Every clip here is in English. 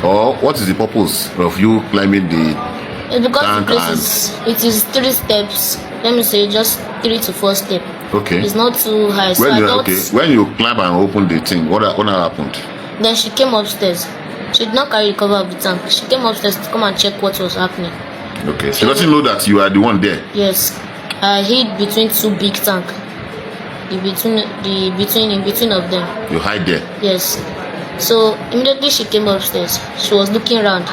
Or what is the purpose of you climbing the It's because tank the place it is 3 steps. Let me say just 3 to 4 steps. Okay. It's not too high. So When you climb and open the thing, what happened? Then she came upstairs. She did not carry the cover of the tank. She came upstairs to come and check what was happening. Okay. She doesn't know that you are the one there. Yes. I hid between 2 big tanks. In between of them. You hide there? Yes. So immediately she came upstairs. She was looking around.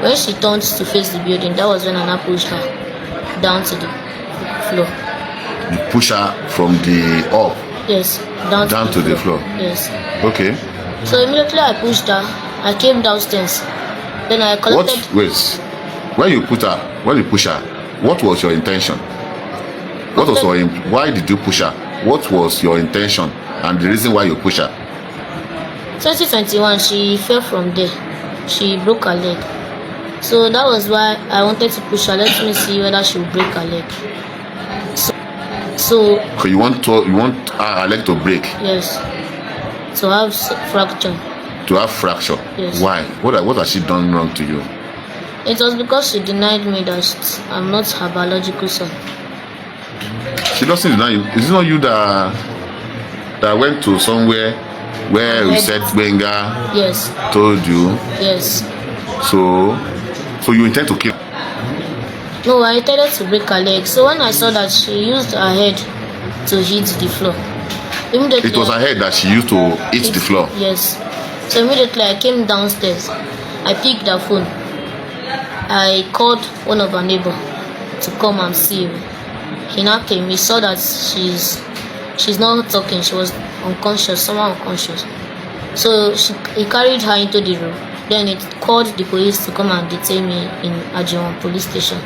When she turned to face the building, that was when Anna pushed her down to the floor. You push her from the up? Yes. Down to the floor? Yes. Okay. So immediately I pushed her. I came downstairs. Then I collected. When you push her, what was your intention? Why did you push her? What was your intention and the reason why you push her? 2021, she fell from there. She broke her leg. So that was why I wanted to push her. Let me see whether she will break her leg. So you want her leg to break? Yes. To have fracture. To have fracture? Yes. Why? What has she done wrong to you? It was because she denied me that I'm not her biological son. She doesn't deny you. Is it not you that went to somewhere where you said Benga? Yes. Told you? Yes. So you intend to kill? No, I intended to break her leg. So when I saw that she used her head to hit the floor, immediately it was her head that she used to hit the floor? Yes. So immediately I came downstairs. I picked the phone. I called one of our neighbors to come and see me. He now came. He saw that she's not talking. She was unconscious, somehow unconscious. So he carried her into the room. Then it called the police to come and detain me in Ajiwan police station.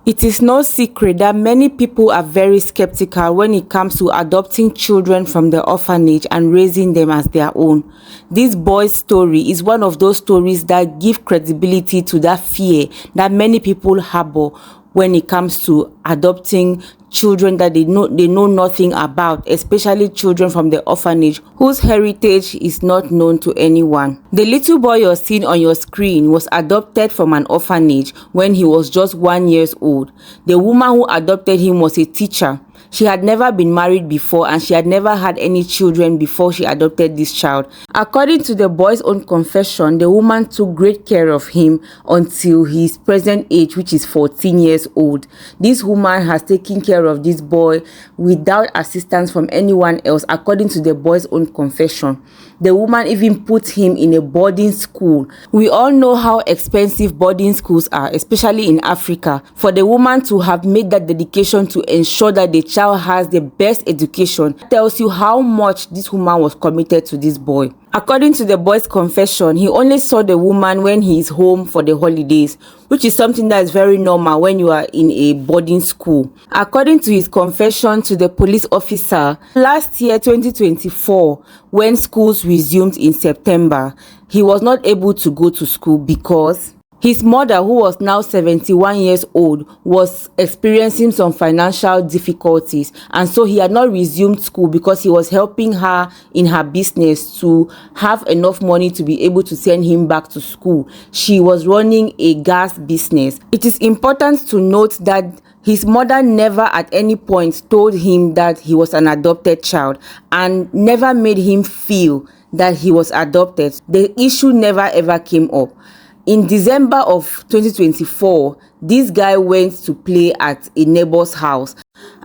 It is no secret that many people are very skeptical when it comes to adopting children from the orphanage and raising them as their own. This boy's story is one of those stories that give credibility to that fear that many people harbor when it comes to adopting children that they know nothing about, especially children from the orphanage whose heritage is not known to anyone. The little boy you're seeing on your screen was adopted from an orphanage when he was just 1 year old. The woman who adopted him was a teacher. She had never been married before and she had never had any children before she adopted this child. According to the boy's own confession, the woman took great care of him until his present age, which is 14 years old. This woman has taken care of this boy without assistance from anyone else, according to the boy's own confession. The woman even put him in a boarding school. We all know how expensive boarding schools are, especially in Africa. For the woman to have made that dedication to ensure that the child has the best education tells you how much this woman was committed to this boy. According to the boy's confession, he only saw the woman when he is home for the holidays, which is something that is very normal when you are in a boarding school. According to his confession to the police officer, last year 2024, when schools resumed in September, he was not able to go to school because his mother, who was now 71 years old, was experiencing some financial difficulties, and so he had not resumed school because he was helping her in her business to have enough money to be able to send him back to school. She was running a gas business. It is important to note that his mother never at any point told him that he was an adopted child and never made him feel that he was adopted. The issue never ever came up. In December of 2024, this guy went to play at a neighbor's house.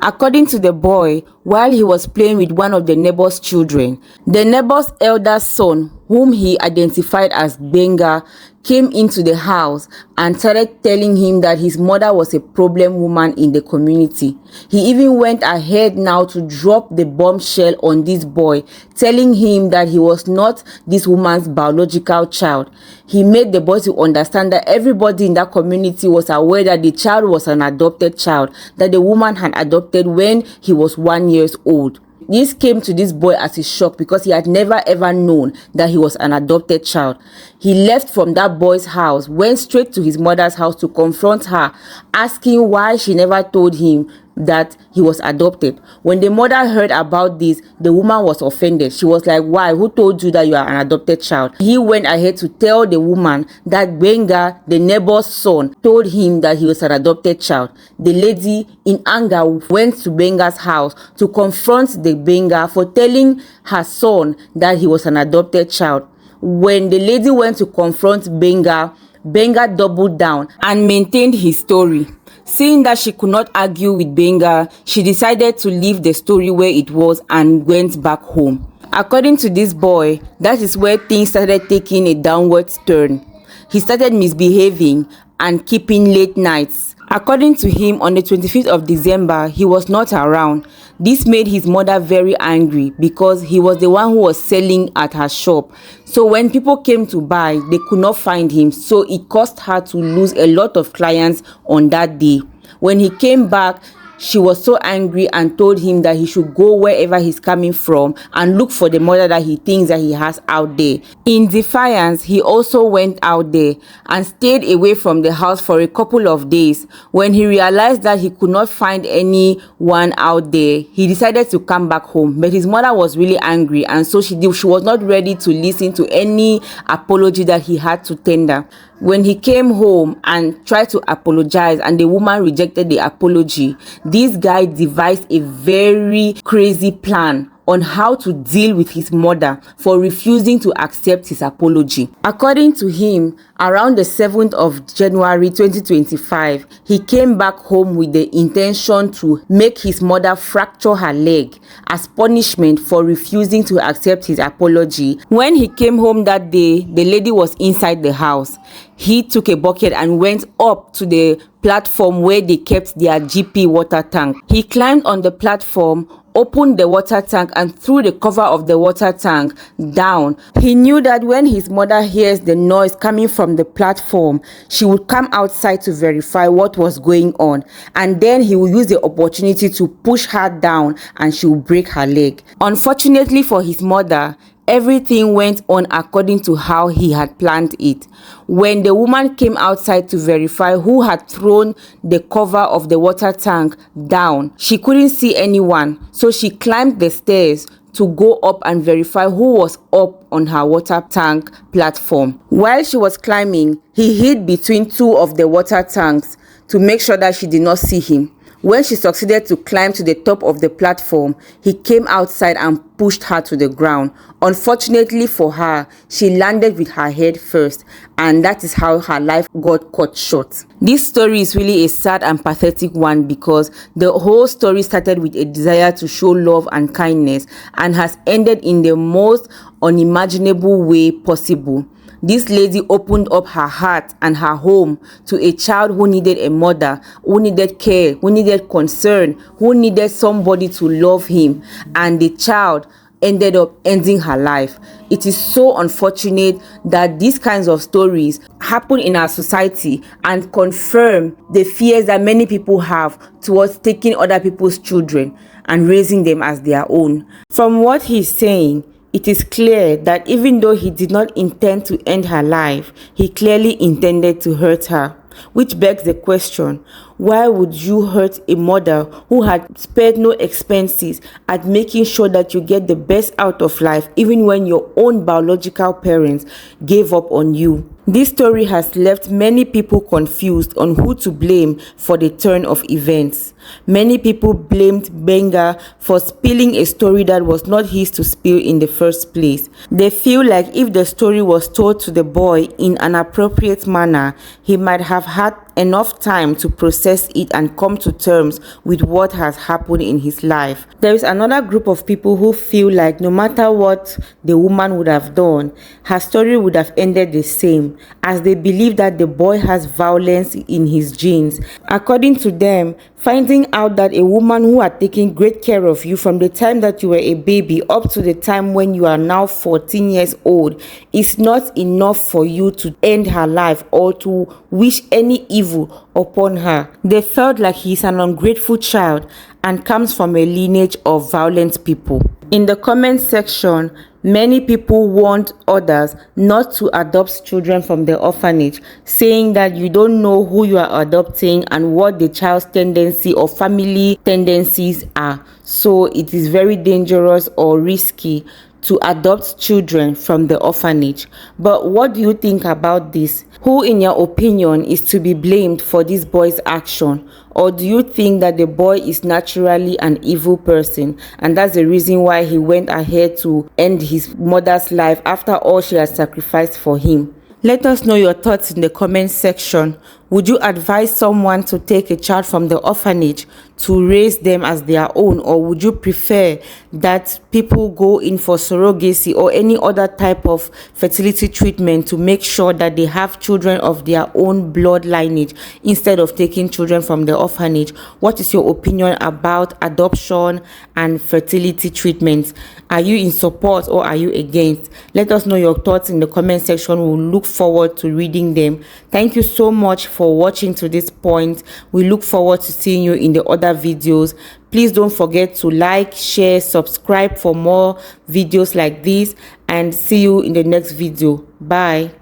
According to the boy, while he was playing with one of the neighbor's children, the neighbor's elder son, whom he identified as Benga, came into the house and started telling him that his mother was a problem woman in the community. He even went ahead now to drop the bombshell on this boy, telling him that he was not this woman's biological child. He made the boy to understand that everybody in that community was aware that the child was an adopted child, that the woman had adopted when he was 1 year old. This came to this boy as a shock because he had never ever known that he was an adopted child. He left from that boy's house, went straight to his mother's house to confront her, asking why she never told him that he was adopted. When the mother heard about this, the woman was offended. She was like, why? Who told you that you are an adopted child? He went ahead to tell the woman that Benga, the neighbor's son, told him that he was an adopted child. The lady, in anger, went to Benga's house to confront the Benga for telling her son that he was an adopted child. When the lady went to confront Benga, Benga doubled down and maintained his story. Seeing that she could not argue with Benga, she decided to leave the story where it was and went back home. According to this boy, that is where things started taking a downward turn. He started misbehaving and keeping late nights. According to him, on the 25th of December, he was not around. This made his mother very angry because he was the one who was selling at her shop. So when people came to buy, they could not find him. So it caused her to lose a lot of clients on that day. When he came back, she was so angry and told him that he should go wherever he's coming from and look for the mother that he thinks that he has out there. In defiance, he also went out there and stayed away from the house for a couple of days. When he realized that he could not find anyone out there, he decided to come back home. But his mother was really angry, and so she was not ready to listen to any apology that he had to tender. When he came home and tried to apologize and the woman rejected the apology, this guy devised a very crazy plan on how to deal with his mother for refusing to accept his apology. According to him, around the 7th of January 2025, he came back home with the intention to make his mother fracture her leg as punishment for refusing to accept his apology. When he came home that day, the lady was inside the house. He took a bucket and went up to the platform where they kept their GP water tank. He climbed on the platform, opened the water tank and threw the cover of the water tank down. He knew that when his mother hears the noise coming from the platform, she would come outside to verify what was going on, and then he will use the opportunity to push her down and she will break her leg. Unfortunately for his mother, everything went on according to how he had planned it. When the woman came outside to verify who had thrown the cover of the water tank down, she couldn't see anyone, so she climbed the stairs to go up and verify who was up on her water tank platform. While she was climbing, he hid between two of the water tanks to make sure that she did not see him. When she succeeded to climb to the top of the platform, he came outside and pushed her to the ground. Unfortunately for her, she landed with her head first, and that is how her life got cut short. This story is really a sad and pathetic one because the whole story started with a desire to show love and kindness and has ended in the most unimaginable way possible. This lady opened up her heart and her home to a child who needed a mother, who needed care, who needed concern, who needed somebody to love him, and the child ended up ending her life. It is so unfortunate that these kinds of stories happen in our society and confirm the fears that many people have towards taking other people's children and raising them as their own. From what he's saying, it is clear that even though he did not intend to end her life, he clearly intended to hurt her. Which begs the question, why would you hurt a mother who had spared no expenses at making sure that you get the best out of life, even when your own biological parents gave up on you? This story has left many people confused on who to blame for the turn of events. Many people blamed Benga for spilling a story that was not his to spill in the first place. They feel like if the story was told to the boy in an appropriate manner, he might have had enough time to process it and come to terms with what has happened in his life. There is another group of people who feel like no matter what the woman would have done, her story would have ended the same, as they believe that the boy has violence in his genes. According to them, finding out that a woman who had taken great care of you from the time that you were a baby up to the time when you are now 14 years old is not enough for you to end her life or to wish any evil upon her. They felt like he is an ungrateful child and comes from a lineage of violent people. In the comment section, many people warned others not to adopt children from the orphanage, saying that you don't know who you are adopting and what the child's tendency or family tendencies are. So it is very dangerous or risky to adopt children from the orphanage. But what do you think about this? Who, in your opinion, is to be blamed for this boy's action? Or do you think that the boy is naturally an evil person and that's the reason why he went ahead to end his mother's life after all she has sacrificed for him? Let us know your thoughts in the comment section. Would you advise someone to take a child from the orphanage to raise them as their own, or would you prefer that people go in for surrogacy or any other type of fertility treatment to make sure that they have children of their own blood lineage instead of taking children from the orphanage? What is your opinion about adoption and fertility treatments? Are you in support or are you against? Let us know your thoughts in the comment section. We'll look forward to reading them. Thank you so much for watching to this point. We look forward to seeing you in the other videos. Please don't forget to like, share, subscribe for more videos like this, and see you in the next video. Bye.